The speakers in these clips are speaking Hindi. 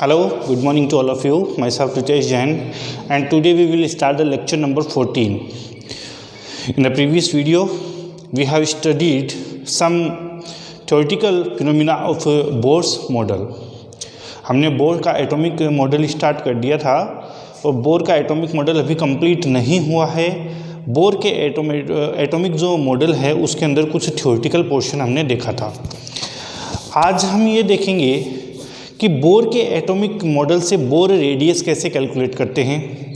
Hello, good morning to all of you. Myself Ritesh Jain, and today we will start the lecture number 14. In the previous video, we have studied some theoretical phenomena of Bohr's model. हमने बोर का एटॉमिक मॉडल स्टार्ट कर दिया था और बोर का एटॉमिक मॉडल अभी कंप्लीट नहीं हुआ है. बोर के एटॉमिक जो मॉडल है उसके अंदर कुछ थ्योरेटिकल पोर्शन हमने देखा था. आज हम ये देखेंगे कि बोर के एटॉमिक मॉडल से बोर रेडियस कैसे कैलकुलेट करते हैं,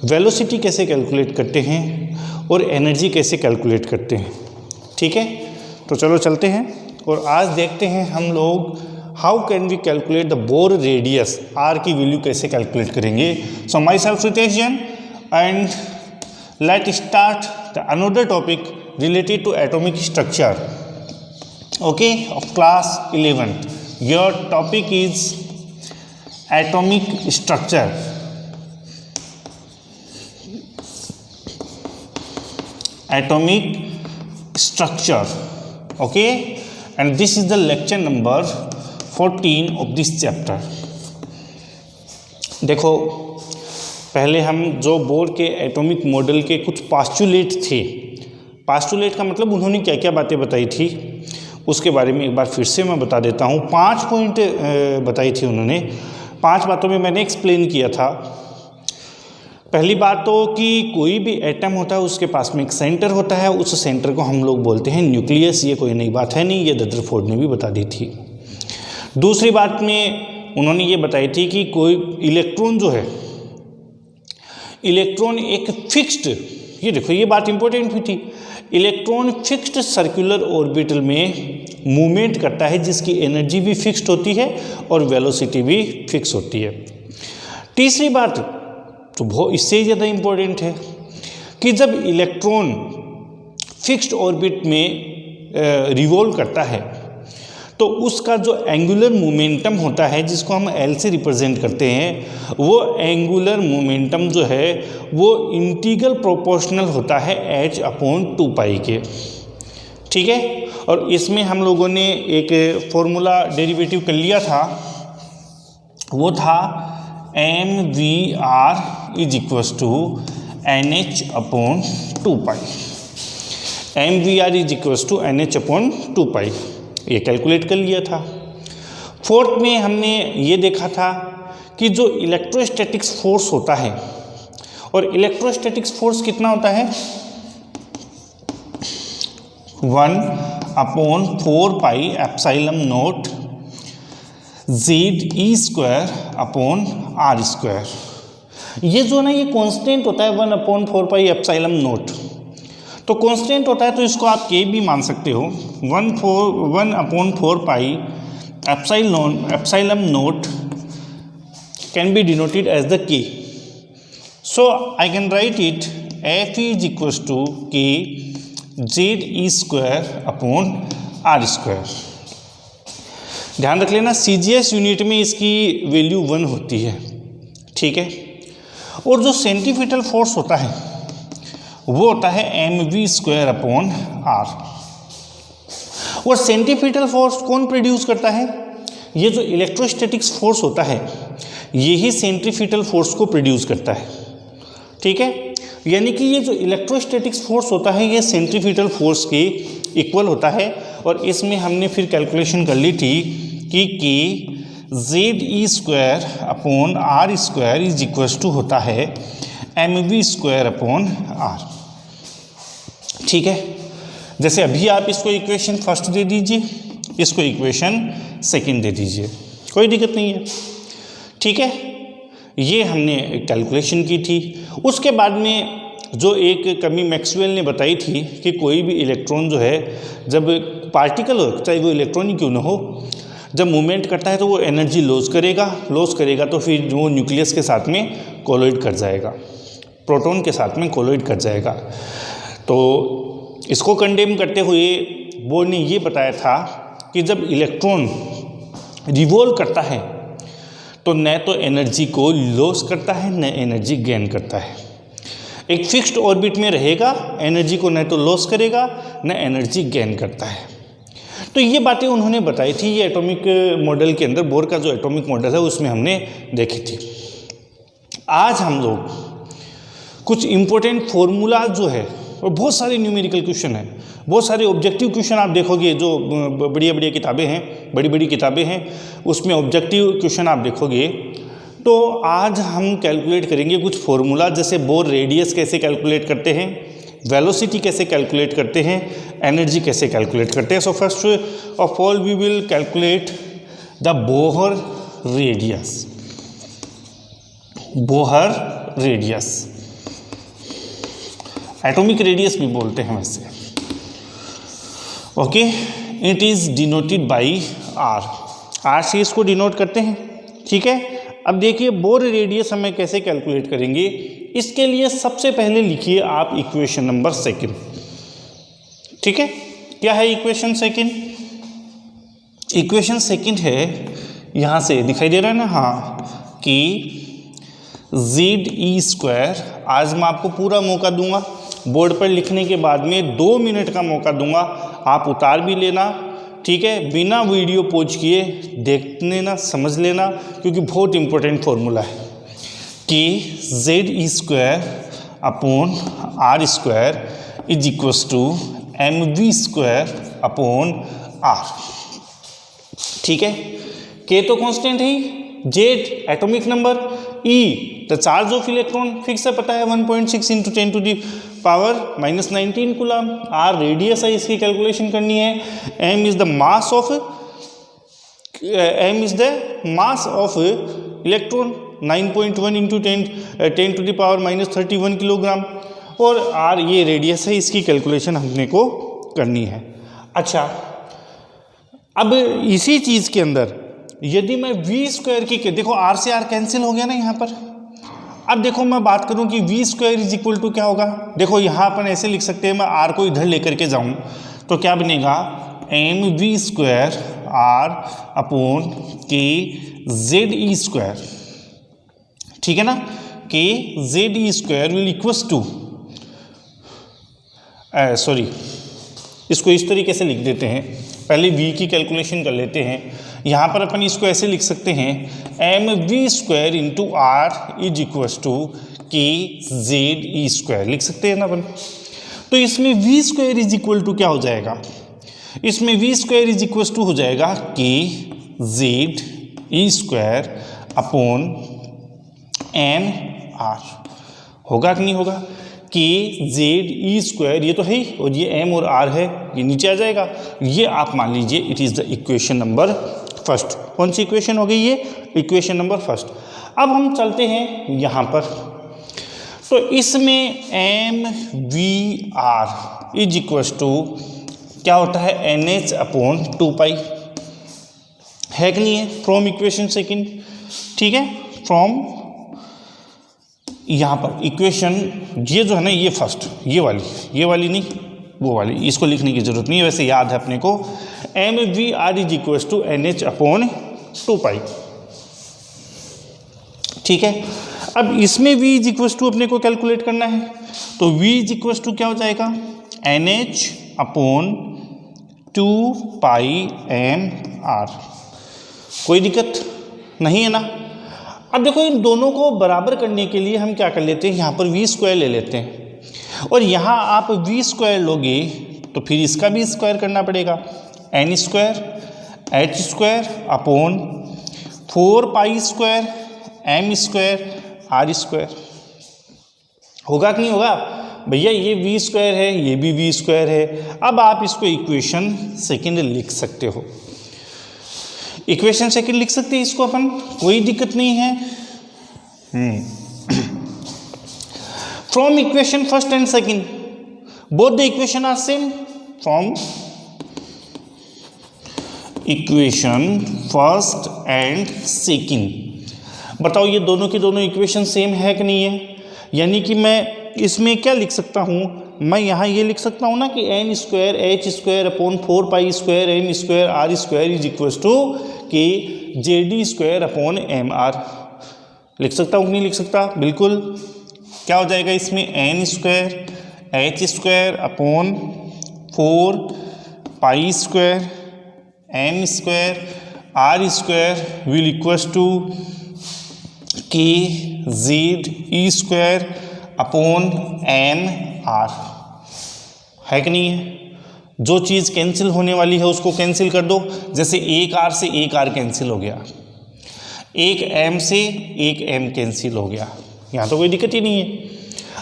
वेलोसिटी कैसे कैलकुलेट करते हैं और एनर्जी कैसे कैलकुलेट करते हैं. ठीक है, तो चलो चलते हैं और आज देखते हैं हम लोग how can we calculate the Bohr radius. R की वैल्यू कैसे कैलकुलेट करेंगे. So myself Ritesh Jain and let start the another topic related to atomic structure of class 11. Your topic is atomic structure. Okay, and this is the lecture number 14 of this chapter. देखो, पहले हम जो बोर के एटॉमिक मॉडल के कुछ पास्टुलेट थे. पास्टुलेट का मतलब उन्होंने क्या क्या बातें बताई थी उसके बारे में एक बार फिर से मैं बता देता हूँ. 5 पॉइंट बताई थी उन्होंने. 5 बातों में मैंने एक्सप्लेन किया था. पहली बात तो कि कोई भी एटम होता है उसके पास में एक सेंटर होता है, उस सेंटर को हम लोग बोलते हैं न्यूक्लियस. ये कोई नई बात है नहीं, ये रदरफोर्ड ने भी बता दी थी. दूसरी बात में उन्होंने ये बताई थी कि कोई इलेक्ट्रॉन जो है, इलेक्ट्रॉन एक फिक्स्ड, ये देखो ये बात इंपॉर्टेंट भी थी, इलेक्ट्रॉन फिक्स्ड सर्कुलर ऑर्बिटल में मूवमेंट करता है जिसकी एनर्जी भी फिक्स्ड होती है और वेलोसिटी भी फिक्स होती है. तीसरी बात तो बहुत इससे ज़्यादा इम्पोर्टेंट है कि जब इलेक्ट्रॉन फिक्स्ड ऑर्बिट में रिवॉल्व करता है तो उसका जो एंगुलर मोमेंटम होता है जिसको हम एल से रिप्रेजेंट करते हैं, वो एंगुलर मोमेंटम जो है वो इंटीग्रल प्रोपोर्शनल होता है h/2π के. ठीक है, और इसमें हम लोगों ने एक फॉर्मूला डेरिवेटिव कर लिया था, वो था mvr = nh/2π. mvr = nh/2π ये कैलकुलेट कर लिया था. फोर्थ में हमने ये देखा था कि जो इलेक्ट्रोस्टैटिक्स फोर्स होता है, और इलेक्ट्रोस्टैटिक्स फोर्स कितना होता है 1/4πε0 ZE²/r². ये जो ना ये कांस्टेंट होता है 1/4πε0. तो कांस्टेंट होता है तो इसको आप के भी मान सकते हो. 1/4πε0 can be denoted as the k. So I can write it F is equals to k ZE²/r². ध्यान रख लेना CGS यूनिट में इसकी वैल्यू 1 होती है. ठीक है, और जो सेंट्रीफ्यूगल फोर्स होता है वो होता है mv²/r. और सेंट्रीफ्यूगल फोर्स कौन प्रोड्यूस करता है? ये जो इलेक्ट्रोस्टैटिक्स फोर्स होता है यही सेंट्रीफ्यूगल फोर्स को प्रोड्यूस करता है. ठीक है, यानी कि ये जो इलेक्ट्रोस्टैटिक्स फोर्स होता है ये सेंट्रीफ्यूगल फोर्स के इक्वल होता है. और इसमें हमने फिर कैलकुलेशन कर ली थी कि ZE²/r² होता है mv²/r. ठीक है, जैसे अभी आप इसको इक्वेशन फर्स्ट दे दीजिए, इसको इक्वेशन सेकंड दे दीजिए, कोई दिक्कत नहीं है. ठीक है, ये हमने कैलकुलेशन की थी. उसके बाद में जो एक कमी मैक्सवेल ने बताई थी कि कोई भी इलेक्ट्रॉन जो है, जब पार्टिकल हो चाहे वो इलेक्ट्रॉन ही क्यों ना हो, जब मूवमेंट करता है तो वो एनर्जी लॉस करेगा तो फिर वो न्यूक्लियस के साथ में कोलाइड कर जाएगा, प्रोटॉन के साथ में कोलाइड कर जाएगा. तो इसको कंडेम करते हुए बोर ने ये बताया था कि जब इलेक्ट्रॉन रिवॉल्व करता है तो न तो एनर्जी को लॉस करता है न एनर्जी गेन करता है. एक फिक्स्ड ऑर्बिट में रहेगा, एनर्जी को न तो लॉस करेगा न एनर्जी गेन करता है. तो ये बातें उन्होंने बताई थी, ये एटॉमिक मॉडल के अंदर, बोर का जो एटॉमिक मॉडल है उसमें हमने देखी थी। आज हम लोग कुछ इम्पोर्टेंट फॉर्मूला जो है, और बहुत सारे न्यूमेरिकल क्वेश्चन हैं, बहुत सारे ऑब्जेक्टिव क्वेश्चन आप देखोगे, जो बढ़िया बढ़िया किताबें हैं, बड़ी बड़ी किताबें हैं, उसमें ऑब्जेक्टिव क्वेश्चन आप देखोगे। तो आज हम कैलकुलेट करेंगे कुछ फॉर्मूला, जैसे बोर रेडियस कैसे कैलकुलेट करते हैं, वेलोसिटी कैसे कैलकुलेट करते हैं, एनर्जी कैसे कैलकुलेट करते हैं। So first of all we will calculate the Bohr radius. Bohr radius, atomic radius भी बोलते हैं वैसे। Okay, it is denoted by R से इसको डिनोट करते हैं, ठीक है। अब देखिए बोर रेडियस हमें कैसे कैलकुलेट करेंगे। इसके लिए सबसे पहले लिखिए आप इक्वेशन नंबर सेकंड, ठीक है। क्या है इक्वेशन सेकंड? इक्वेशन सेकंड है, यहाँ से दिखाई दे रहा है ना, हाँ, कि ZE²। आज मैं आपको पूरा मौका दूंगा, बोर्ड पर लिखने के बाद में 2 मिनट का मौका दूंगा, आप उतार भी लेना, ठीक है, बिना वीडियो पॉज किए देख लेना, समझ लेना, क्योंकि बहुत इंपॉर्टेंट फॉर्मूला है कि ZE² upon R² is equals to mv² upon R, ठीक है। K तो कांस्टेंट है, Z atomic number, E the charge of electron fix है, पता है 1.6 into 10 to the power -19 coulomb. R radius है, इसकी कैलकुलेशन करनी है। M is the mass of electron 9.1 into 10 to the power -31 kilogram, और R ये रेडियस है, इसकी कैलकुलेशन हमने को करनी है। अच्छा, अब इसी चीज़ के अंदर यदि मैं V² की, देखो R से R कैंसिल हो गया ना यहाँ पर। अब देखो मैं बात करूँ कि V² इज इक्वल टू क्या होगा, देखो यहाँ अपन ऐसे लिख सकते हैं, मैं R को इधर लेकर के जाऊँ तो क्या बनेगा, mv² R upon k ZE², ठीक है ना। k ZE² will equals to, sorry, इसको इस तरीके से लिख देते हैं, पहले V की कैलकुलेशन कर लेते हैं। यहाँ पर अपन इसको ऐसे लिख सकते हैं, mv² into R is equals to k ZE² लिख सकते हैं ना अपन। तो इसमें V² इज इक्वल टू क्या हो जाएगा, इसमें V² इज इक्वल्स टू हो जाएगा k ZE² अपॉन mR, होगा कि नहीं होगा, k ZE², ये तो है ही, और ये m और r है, ये नीचे आ जाएगा। ये आप मान लीजिए it is the equation number first. कौन सी इक्वेशन हो गई ये, इक्वेशन नंबर फर्स्ट। अब हम चलते हैं यहाँ पर, तो इसमें mvr इज इक्वल्स टू क्या होता है, NH अपॉन 2π, है कि नहीं है, फ्रॉम इक्वेशन सेकंड, ठीक है। फ्रॉम यहाँ पर इक्वेशन ये जो है ना, ये फर्स्ट, ये वाली नहीं, वो वाली, इसको लिखने की जरूरत नहीं है, वैसे याद है अपने को। mvr is equals to NH upon 2π, ठीक है। अब इसमें v इज इक्वल्स टू अपने को कैलकुलेट करना है, तो v इज इक्वल्स टू क्या हो जाएगा, NH अपॉन 2πmr। कोई दिक्कत नहीं है ना। अब देखो इन दोनों को बराबर करने के लिए हम क्या कर लेते हैं, यहाँ पर V² ले लेते हैं, और यहाँ आप V² लोगे तो फिर इसका भी स्क्वायर करना पड़ेगा, n² h² upon 4π² m² r², होगा कि नहीं होगा भैया, ये V² है, ये भी V² है। अब आप इसको इक्वेशन सेकंड लिख सकते हो, इक्वेशन सेकंड लिख सकते हैं इसको अपन, कोई दिक्कत नहीं है। From equation first and second both the equation are same, from equation first and second. बताओ ये दोनों की दोनों इक्वेशन सेम है कि नहीं है, यानी कि मैं इसमें क्या लिख सकता हूँ, मैं यहाँ ये लिख सकता हूँ ना कि n² h² upon 4π² m² r² is equals to k ZE² upon mr, लिख सकता हूँ कि नहीं लिख सकता, बिल्कुल। क्या हो जाएगा इसमें, n² h² upon 4π² m square are square will equals to के जेड ई स्क्वायर अपॉन एम आर, है कि नहीं है? जो चीज़ कैंसिल होने वाली है उसको कैंसिल कर दो। जैसे एक आर से एक आर कैंसिल हो गया, एक एम से एक एम कैंसिल हो गया, यहाँ तो कोई दिक्कत ही नहीं है।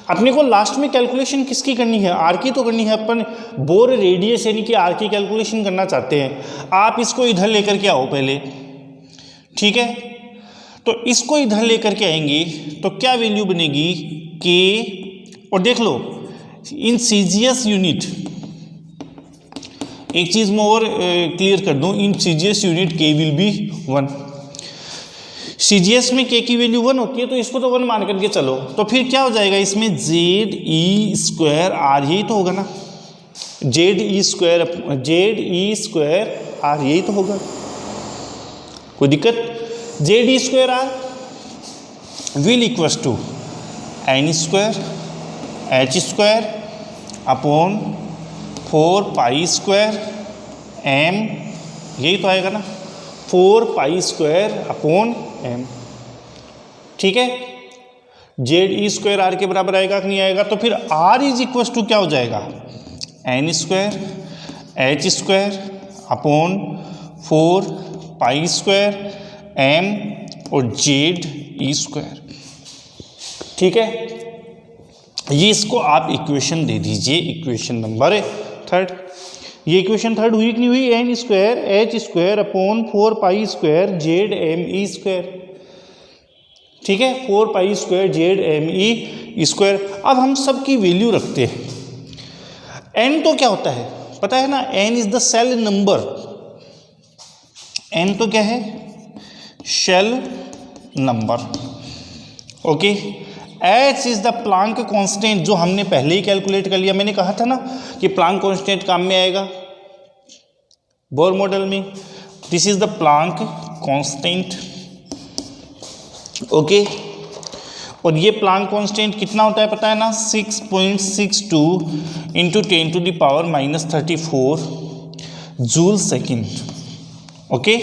अपने को लास्ट में कैलकुलेशन किसकी करनी है? आर की तो करनी है। अपन बोर रेडियस यानी कि आर की कैलकुलेशन करना चाहते हैं। आप इसको इधर लेकर के आओ पहले, ठीक है? तो इसको इधर लेकर के आएंगे तो क्या वैल्यू बनेगी? के, और देख लो इन सीजीएस यूनिट, एक चीज़ मैं और क्लियर कर दूं, इन सीजीएस यूनिट के विल बी 1। सीजीएस में के की वैल्यू 1 होती है, तो इसको तो 1 मान करके चलो। तो फिर क्या हो जाएगा इसमें? जेड ई स्क्वायर आर, यही तो होगा ना, जेड ई स्क्वायर आर, यही तो होगा। कोई दिक्कत? Z E square R will equals to N square H square upon 4 pi square M, यही तो आएगा ना, 4 पाई स्क्वायर अपॉन एम, ठीक है? जेड ई स्क्वायर आर के बराबर आएगा कि नहीं आएगा? तो फिर आर इज इक्वल टू क्या हो जाएगा? N square H square upon 4 pi square M और जेड ई स्क्वायर, ठीक है? ये इसको आप इक्वेशन दे दीजिए, इक्वेशन नंबर 3। ये इक्वेशन 3 हुई कि नहीं हुई? N square H square upon 4 pi square Z M E square, ठीक है? 4 pi square Z M E square. अब हम सब की वैल्यू रखते हैं। एन तो क्या होता है पता है ना? N is the cell number. एन तो क्या है? Shell number, okay. H is the Planck constant, जो हमने पहले ही कैलकुलेट कर लिया। मैंने कहा था ना कि प्लांक कांस्टेंट काम में आएगा बोर मॉडल में। This is the Planck constant, okay. और ये प्लांक कांस्टेंट कितना होता है पता है ना? 6.62 इंटू 10⁻⁻34 जूल सेकेंड, ओके,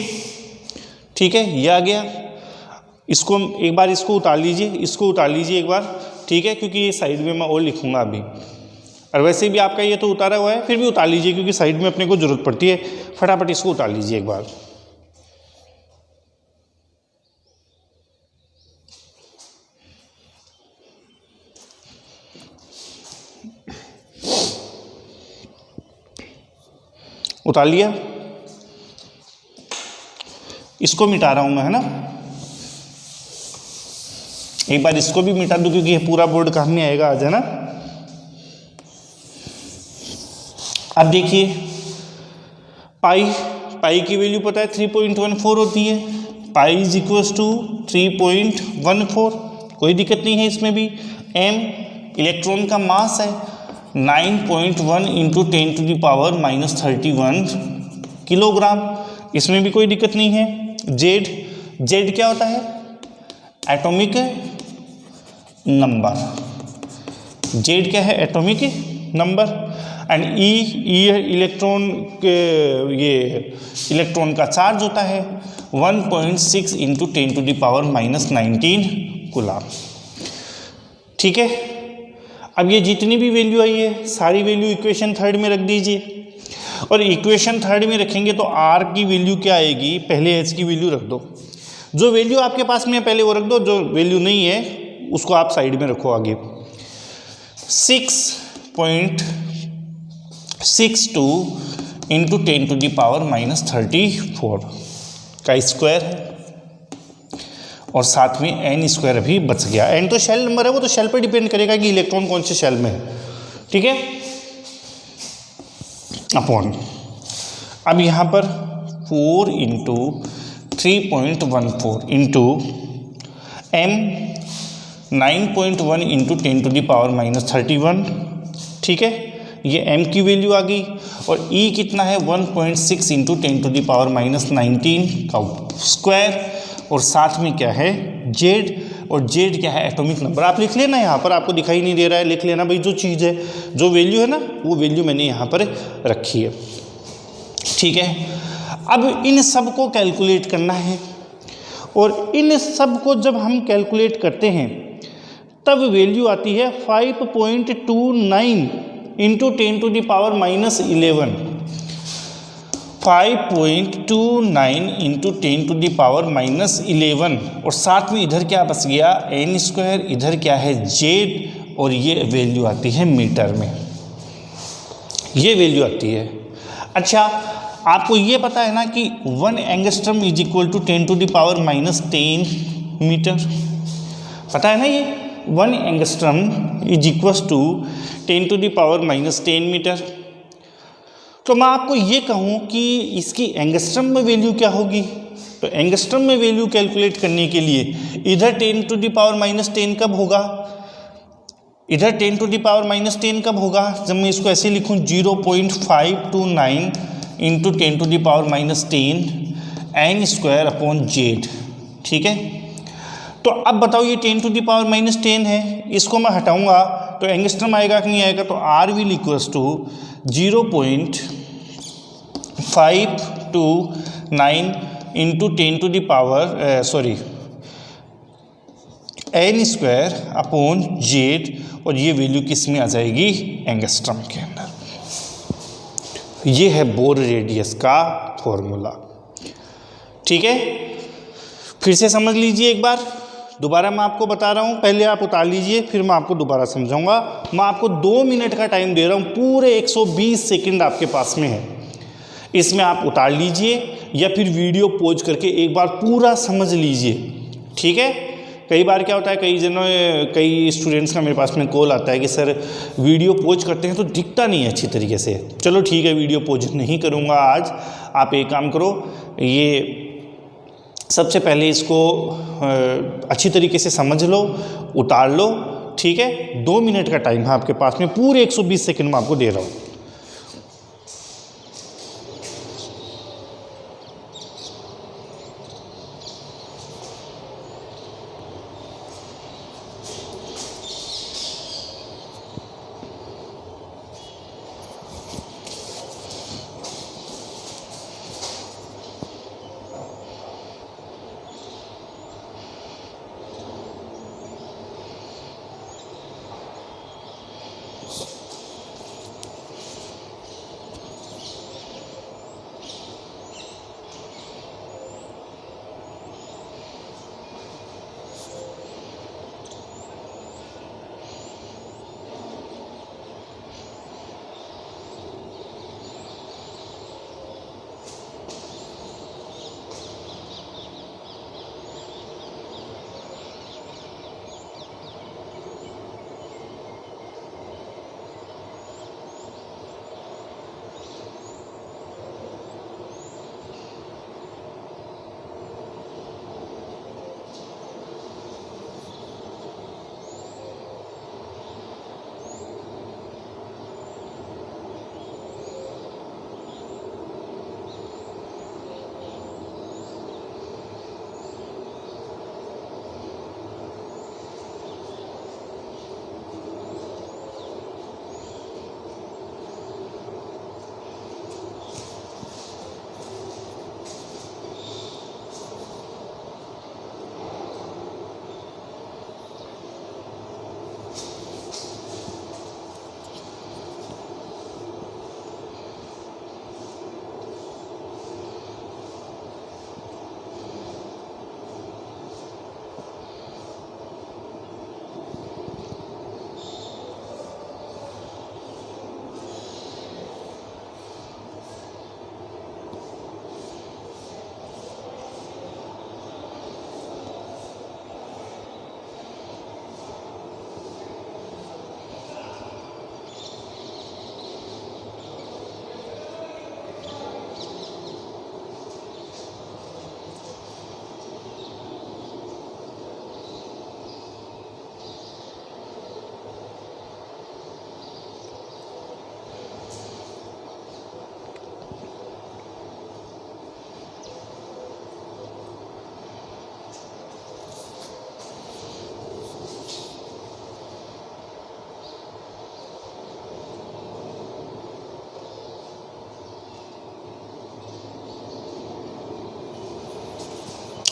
ठीक है? ये आ गया। इसको एक बार इसको उतार लीजिए, इसको उतार लीजिए एक बार, ठीक है? क्योंकि ये साइड में मैं और लिखूंगा अभी, और वैसे भी आपका ये तो उतारा हुआ है, फिर भी उतार लीजिए क्योंकि साइड में अपने को जरूरत पड़ती है। फटाफट इसको उतार लीजिए एक बार। उतार लिया? इसको मिटा रहा हूं मैं, है ना? एक बार इसको भी मिटा दूं क्योंकि ये पूरा बोर्ड काम में आएगा आज, है ना? अब देखिए पाई की वैल्यू पता है 3.14 होती है। पाई इज इक्वल्स टू 3.14, कोई दिक्कत नहीं है इसमें भी। एम इलेक्ट्रॉन का मास है 9.1 इंटू 10⁻⁻31 किलोग्राम, इसमें भी कोई दिक्कत नहीं है। जेड क्या होता है? Atomic number. जेड क्या है? Atomic number. And E electron के, ये इलेक्ट्रॉन का चार्ज होता है 1.6 इंटू 10⁻⁻19 कूलम, ठीक है? अब ये जितनी भी वैल्यू आई है सारी वैल्यू इक्वेशन 3 में रख दीजिए। और इक्वेशन 3 में रखेंगे तो आर की वैल्यू क्या आएगी? पहले एच की वैल्यू रख दो। जो वैल्यू आपके पास में है पहले वो रख दो, जो वैल्यू नहीं है उसको आप साइड में रखो आगे। 6.62 इंटू 10⁻⁻34 का स्क्वायर है, और साथ में एन स्क्वायर अभी बच गया। एन तो शेल नंबर है, वो तो शेल पर डिपेंड करेगा कि इलेक्ट्रॉन कौन से शेल में है, ठीक है? अपॉन, अब यहाँ पर 4 इंटू 3.14 इंटू एम 9.1 इंटू 10⁻⁻31, ठीक है? ये एम की वैल्यू आ गई। और ई कितना है? 1.6 इंटू 10⁻⁻19 का स्क्वायर, और साथ में क्या है? जेड। और जेड क्या है? Atomic number. आप लिख लेना, यहाँ पर आपको दिखाई नहीं दे रहा है, लिख लेना भाई। जो चीज़ है, जो वैल्यू है ना, वो वैल्यू मैंने यहाँ पर रखी है, ठीक है? अब इन सब को कैलकुलेट करना है, और इन सब को जब हम कैलकुलेट करते हैं तब वैल्यू आती है 5.29 इंटू 10⁻11। 5.29 इंटू 10⁻11, और साथ में इधर क्या बच गया n², इधर क्या है z, और ये वैल्यू आती है मीटर में, ये वैल्यू आती है। अच्छा, आपको ये पता है ना कि 1 angstrom is equal to 10⁻10 metre, पता है ना ये 1 angstrom is equal to 10⁻10 metre. तो मैं आपको ये कहूँ कि इसकी एंगस्ट्रम में वैल्यू क्या होगी, तो एंगस्ट्रम में वैल्यू कैलकुलेट करने के लिए इधर 10⁻10 कब होगा, इधर 10⁻10 कब होगा, जब मैं इसको ऐसे लिखूँ 0.529 इंटू 10⁻10 n²/z, ठीक है। तो अब बताओ ये 10⁻10 है, इसको मैं हटाऊंगा तो एंगस्ट्रम आएगा कि नहीं आएगा, तो R will equals to 0.529 into 10⁻n²/z, और ये वैल्यू किस में आ जाएगी, एंगस्ट्रम के अंदर। ये है बोर रेडियस का फॉर्मूला, ठीक है। फिर से समझ लीजिए एक बार, दोबारा मैं आपको बता रहा हूँ, पहले आप उतार लीजिए फिर मैं आपको दोबारा समझाऊंगा। मैं आपको 2 मिनट का टाइम दे रहा हूँ, पूरे 120 सेकंड आपके पास में है, इसमें आप उतार लीजिए या फिर वीडियो पॉज करके एक बार पूरा समझ लीजिए, ठीक है। कई बार क्या होता है, कई स्टूडेंट्स का मेरे पास में कॉल आता है कि सर वीडियो पॉज करते हैं तो दिखता नहीं है अच्छी तरीके से। चलो ठीक है, वीडियो पॉज नहीं करूँगा आज। आप एक काम करो, ये सबसे पहले इसको अच्छी तरीके से समझ लो, उतार लो, ठीक है। 2 मिनट का टाइम है आपके पास में, पूरे 120 सेकंड में आपको दे रहा हूँ।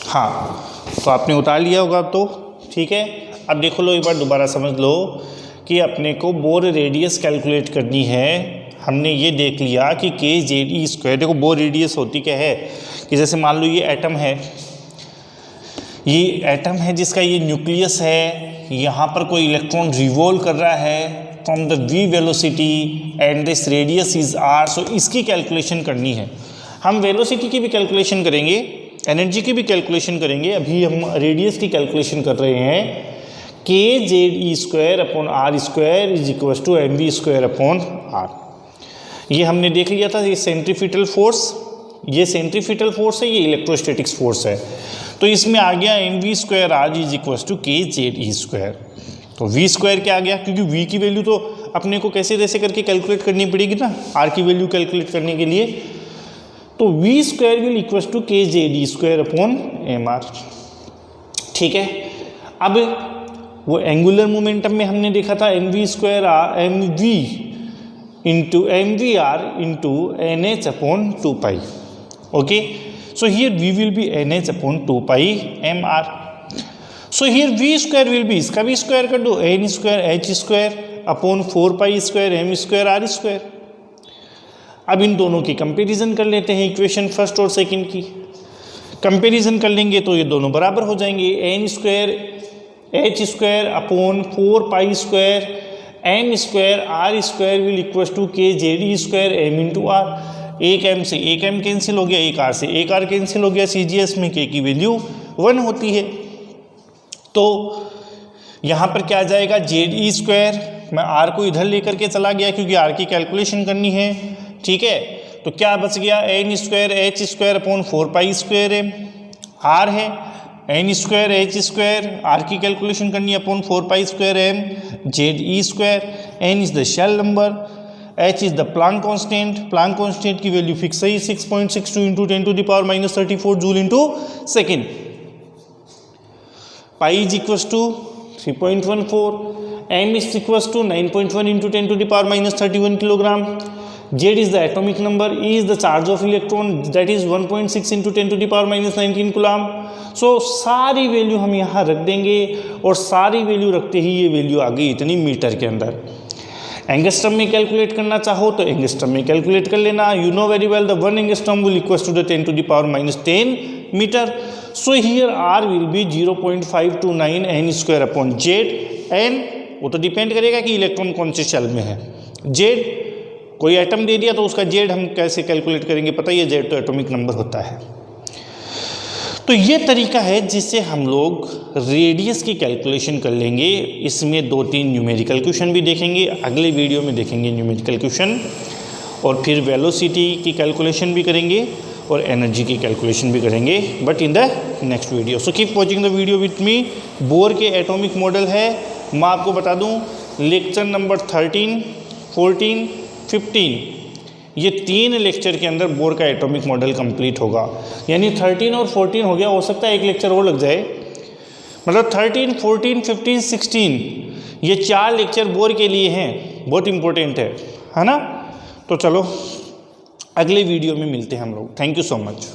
हाँ, तो आपने उतार लिया होगा तो ठीक है। अब देखो लो, एक बार दोबारा समझ लो कि अपने को बोर रेडियस कैलकुलेट करनी है। हमने ये देख लिया कि के जेड ई स्क्वायर, देखो बोर रेडियस होती क्या है कि जैसे मान लो ये एटम है, ये एटम है जिसका ये न्यूक्लियस है, यहाँ पर कोई इलेक्ट्रॉन रिवॉल्व कर रहा है from the v velocity and this radius is r. So इसकी कैलकुलेशन करनी है। हम वेलोसिटी की भी कैलकुलेशन करेंगे, एनर्जी की भी कैलकुलेशन करेंगे। अभी हम रेडियस की कैलकुलेशन कर रहे हैं। K Z E square upon R square is equal to M V square upon R. ये हमने देख लिया था, ये सेंट्रीफ्यूगल फोर्स, ये सेंट्रीफ्यूगल फोर्स है, ये इलेक्ट्रोस्टैटिक्स फोर्स है। तो इसमें आ गया M V square R is equal to के जेड ई स्क्वायर। तो वी स्क्वायर क्या आ गया, क्योंकि वी की वैल्यू तो अपने को कैसे कैसे करके कैलकुलेट करनी पड़ेगी ना, आर की वैल्यू कैलकुलेट करने के लिए। तो V square will equal to के जेड ई स्क्वायर अपॉन एम आर। ठीक है, अब वो एंगुलर मोमेंटम में हमने देखा था M V square R M V into M V R into N H upon 2 pi. Okay, so here we will be N H upon 2 pi M R. So here we square will be, इसका भी स्क्वायर कर दो, N square H square upon 4 pi square M square are square. अब इन दोनों की कंपैरिजन कर लेते हैं, इक्वेशन फर्स्ट और सेकंड की कंपैरिजन कर लेंगे तो ये दोनों बराबर हो जाएंगे। N square H square upon 4 pi square M square are square will equal to के जेड ई स्क्वायर एम इंटू आर। एक एम से एक एम कैंसिल हो गया, एक आर से एक आर कैंसिल हो गया। सीजीएस में के की वैल्यू 1 होती है। तो यहाँ पर क्या आ जाएगा, जेड ई स्क्वायर, मैं आर को इधर लेकर के चला गया क्योंकि आर की कैलकुलेशन करनी है। ठीक है, तो क्या बच गया, n square H square upon 4 pi square m, r है n square H square, r की कैलकुलेशन करनी है upon 4 pi square m Z E square. N is the shell number, h is the Planck constant, Planck constant की वैल्यू फिक्स है 6.62 into 10⁻34 joule into second. Pi is equal to 3.14, m is equal to 9.1 into 10⁻31 kilogram. Z is the atomic number, E is the charge of electron, that is 1.6 into 10⁻19 coulomb. So सारी वैल्यू हम यहाँ रख देंगे और सारी वैल्यू रखते ही ये वैल्यू आ गई इतनी मीटर के अंदर। एंगस्ट्रम में कैलकुलेट करना चाहो तो एंगस्ट्रम में कैलकुलेट कर लेना। You know very well the 1 angstrom will equal to the 10⁻10 metre. So here R will be 0.529 n square upon Z. N वो तो डिपेंड करेगा कि इलेक्ट्रॉन कौन से शेल में है। जेड कोई एटम दे दिया तो उसका जेड हम कैसे कैलकुलेट करेंगे, पता ही है, जेड तो एटॉमिक नंबर होता है। तो ये तरीका है जिससे हम लोग रेडियस की कैलकुलेशन कर लेंगे। इसमें 2-3 न्यूमेरिकल क्वेश्चन भी देखेंगे, अगले वीडियो में देखेंगे न्यूमेरिकल क्वेश्चन, और फिर वेलोसिटी की कैलकुलेशन भी करेंगे और एनर्जी की कैलकुलेशन भी करेंगे, but in the next video. So keep watching the video with me. Bore के एटॉमिक मॉडल है, मैं आपको बता दूं, लेक्चर नंबर 13, 14, 15, ये 3 लेक्चर के अंदर बोर का एटॉमिक मॉडल कंप्लीट होगा। यानी 13 और 14 हो गया, हो सकता है एक लेक्चर और लग जाए, मतलब 13, 14, 15, 16 ये 4 लेक्चर बोर के लिए हैं, बहुत इंपॉर्टेंट है ना। तो चलो अगले वीडियो में मिलते हैं हम लोग। Thank you so much.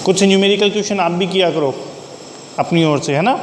कुछ न्यूमेरिकल क्वेश्चन आप भी किया करो अपनी ओर से, है ना।